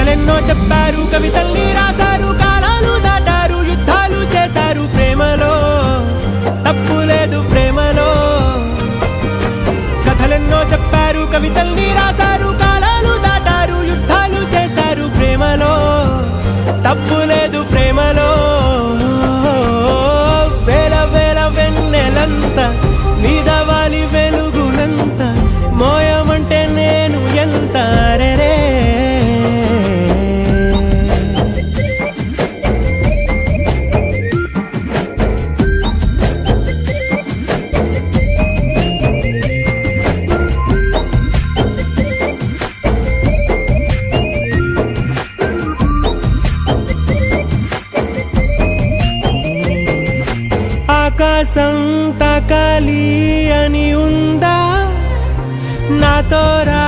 కథలెన్నో చెప్పారు, కవితల్ని రాశారు, కాలాలు దాటారు, యుద్ధాలు చేశారు. ప్రేమలో తప్పు లేదు, ప్రేమలో. కథలెన్నో చెప్పారు, కవితల్ని రాశారు, కాలాలు దాటారు, యుద్ధాలు చేశారు. ప్రేమలో తప్పు లేదు, ప్రేమలో. వేల వేల వెన్నెలంత నీదవాలి వెలుగునంత, మోయమంటే నేను ఎంత రే. ఆకాశం తాకాలి అని ఉందా, నాతో రా